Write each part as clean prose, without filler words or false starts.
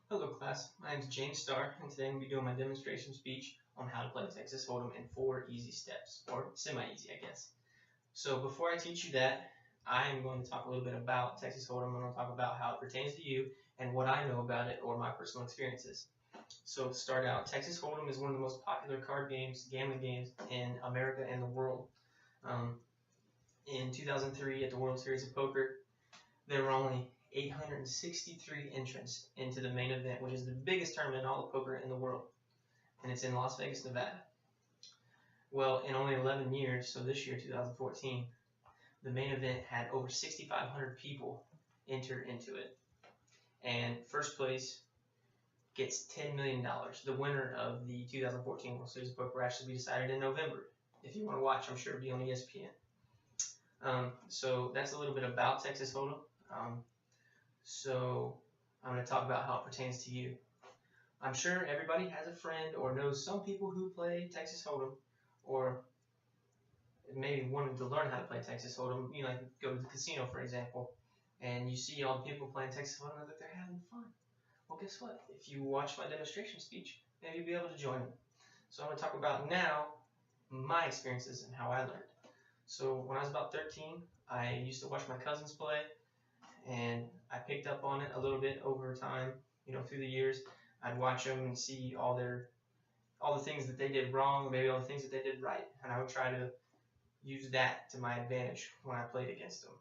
Hello class, my name is James Starr, and today I'm going to be doing my demonstration speech on how to play Texas Hold'em in 4 easy steps, or semi-easy I guess. So before I teach you that, I am going to talk a little bit about Texas Hold'em. I'm going to talk about how it pertains to you and what I know about it or my personal experiences. So to start out, Texas Hold'em is one of the most popular card games, gambling games in America and the world. In 2003 at the World Series of Poker, there were only 863 entrants into the main event, which is the biggest tournament in all of poker in the world, and it's in Las Vegas, Nevada. Well, in only 11 years, so this year, 2014, the main event had over 6,500 people enter into it, and first place gets $10 million. The winner of the 2014 World Series of Poker will actually be decided in November. If you want to watch, I'm sure it'll be on ESPN. So that's a little bit about Texas Hold'em. So I'm going to talk about how it pertains to you. I'm sure everybody has a friend or knows some people who play Texas Hold'em, or maybe wanted to learn how to play Texas Hold'em. You like go to the casino, for example, and you see all the people playing Texas Hold'em and that they're having fun. Well, guess what? If you watch my demonstration speech, maybe you'll be able to join them. So I'm going to talk about now my experiences and how I learned. So when I was about 13, I used to watch my cousins play, and I picked up on it a little bit over time, through the years. I'd watch them and see all the things that they did wrong, or maybe all the things that they did right, and I would try to use that to my advantage when I played against them,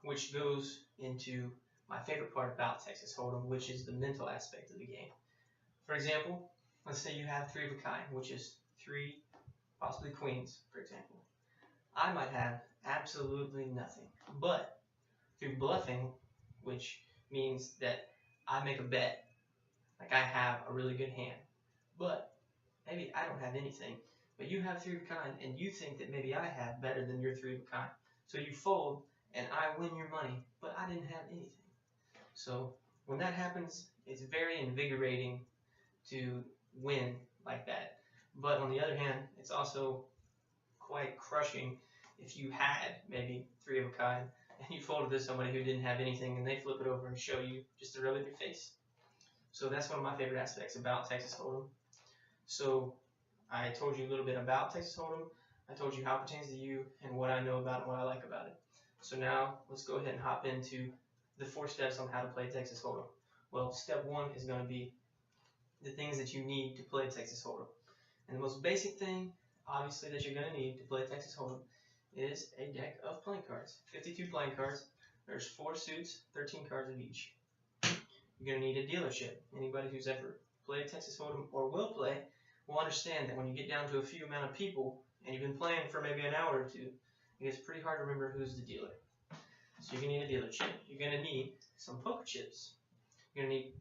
which goes into my favorite part about Texas Hold'em, which is the mental aspect of the game. For example, let's say you have 3 of a kind, which is 3, possibly queens, for example. I might have absolutely nothing, but through bluffing, which means that I make a bet, like I have a really good hand, but maybe I don't have anything, but you have 3 of a kind, and you think that maybe I have better than your 3 of a kind. So you fold, and I win your money, but I didn't have anything. So when that happens, it's very invigorating to win like that. But on the other hand, it's also quite crushing if you had maybe 3 of a kind, and you fold it to somebody who didn't have anything, and they flip it over and show you just to rub it in your face. So that's one of my favorite aspects about Texas Hold'em. So I told you a little bit about Texas Hold'em. I told you how it pertains to you and what I know about it and what I like about it. So now let's go ahead and hop into the 4 steps on how to play Texas Hold'em. Well, step 1 is going to be the things that you need to play Texas Hold'em. And the most basic thing, obviously, that you're going to need to play Texas Hold'em is a deck of playing cards. 52 playing cards. There's 4 suits, 13 cards of each. You're going to need a dealership. Anybody who's ever played Texas Hold'em or will play will understand that when you get down to a few amount of people and you've been playing for maybe an hour or 2, it gets pretty hard to remember who's the dealer. So you're going to need a dealership. You're going to need some poker chips. You're going to need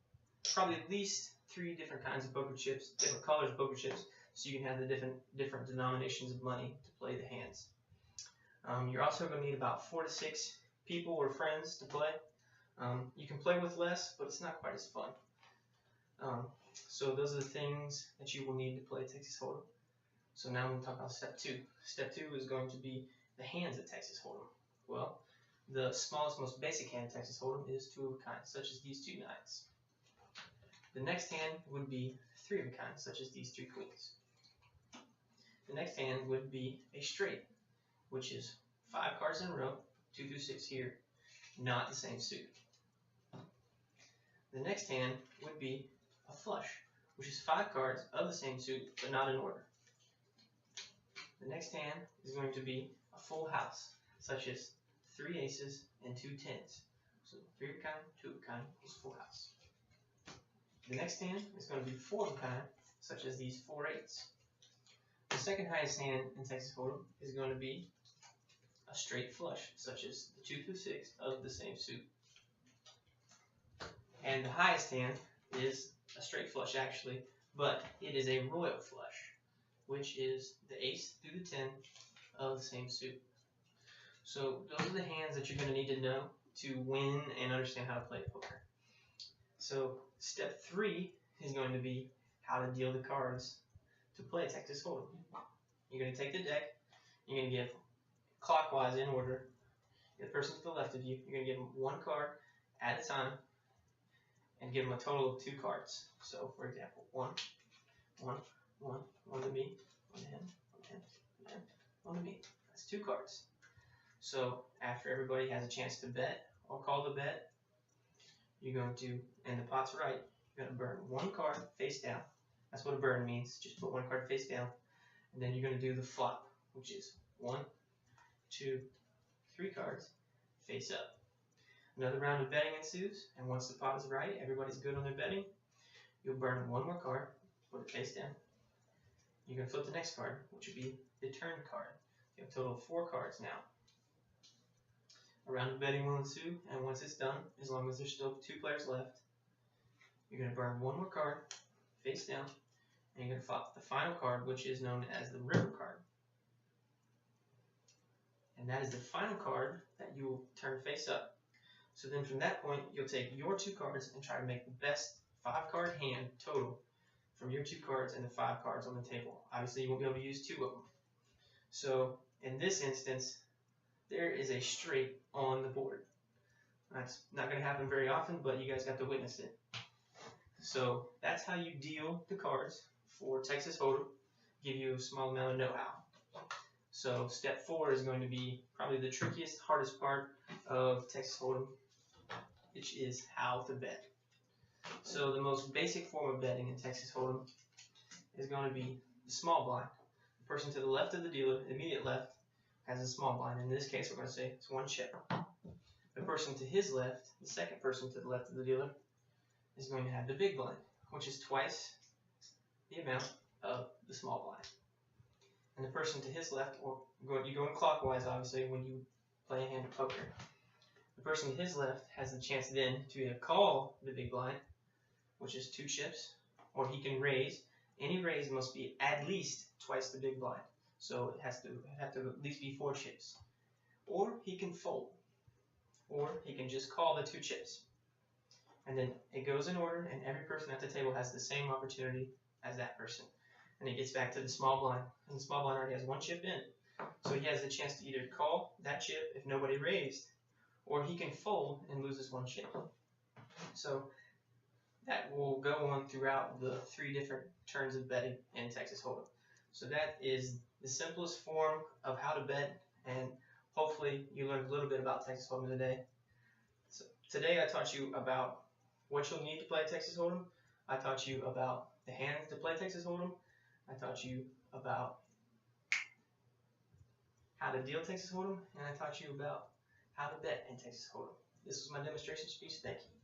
probably at least 3 different kinds of poker chips, different colors of poker chips, so you can have the different denominations of money to play the hands. You're also going to need about 4 to 6 people or friends to play. You can play with less, but it's not quite as fun. So those are the things that you will need to play Texas Hold'em. So now I'm going to talk about step 2. Step 2 is going to be the hands of Texas Hold'em. Well, the smallest, most basic hand of Texas Hold'em is 2 of a kind, such as these 2 nines. The next hand would be 3 of a kind, such as these 3 queens. The next hand would be a straight, which is 5 cards in a row, 2 through 6 here, not the same suit. The next hand would be a flush, which is 5 cards of the same suit, but not in order. The next hand is going to be a full house, such as 3 aces and 2 tens. So 3 of a kind, 2 of a kind is full house. The next hand is going to be 4 of a kind, such as these 4 eights. The second highest hand in Texas Hold'em is going to be a straight flush, such as the 2 through 6 of the same suit. And the highest hand is a straight flush actually, but it is a royal flush, which is the ace through the 10 of the same suit. So those are the hands that you're going to need to know to win and understand how to play poker. So step 3 is going to be how to deal the cards to play Texas Hold'em. You're going to take the deck, you're going to give clockwise in order, the person to the left of you, you're going to give them 1 card at a time, and give them a total of 2 cards. So, for example, 1, 1, 1, 1 to me, 1 to him, 1 to him, 1 to him, 1 to me. That's 2 cards. So, after everybody has a chance to bet or call the bet, you're going to, and the pot's right, you're going to burn 1 card face down. That's what a burn means. Just put 1 card face down. And then you're going to do the flop, which is 1, 2, 3 cards face up. Another round of betting ensues, and once the pot is right, everybody's good on their betting, you'll burn 1 more card, put it face down. You're going to flip the next card, which would be the turn card. You have a total of 4 cards now. A round of betting will ensue, and once it's done, as long as there's still 2 players left, you're going to burn 1 more card, face down, and you're going to flop the final card, which is known as the river card. And that is the final card that you will turn face up. So then from that point, you'll take your 2 cards and try to make the best 5-card hand total from your 2 cards and the 5 cards on the table. Obviously, you won't be able to use 2 of them. So in this instance, there is a straight on the board. That's not going to happen very often, but you guys got to witness it. So that's how you deal the cards for Texas Hold'em. Give you a small amount of know-how. So step 4 is going to be probably the trickiest, hardest part of Texas Hold'em, which is how to bet. So the most basic form of betting in Texas Hold'em is going to be the small blind. The person to the left of the dealer, immediate left, has a small blind. In this case, we're going to say it's 1 chip. The person to his left, the second person to the left of the dealer, is going to have the big blind, which is twice the amount of the small blind. And the person to his left, or you go in clockwise, obviously, when you play a hand of poker. The person to his left has the chance then to either call the big blind, which is 2 chips, or he can raise. Any raise must be at least twice the big blind. So it have to at least be 4 chips. Or he can fold. Or he can just call the 2 chips. And then it goes in order, and every person at the table has the same opportunity as that person. And it gets back to the small blind. And the small blind already has 1 chip in. So he has the chance to either call that chip if nobody raised, or he can fold and loses 1 chip. So that will go on throughout the 3 different turns of betting in Texas Hold'em. So that is the simplest form of how to bet, and hopefully you learned a little bit about Texas Hold'em today. So today I taught you about what you'll need to play Texas Hold'em. I taught you about the hands to play Texas Hold'em. I taught you about how to deal Texas Hold'em, and I taught you about how to bet in Texas Hold'em. This was my demonstration speech. Thank you.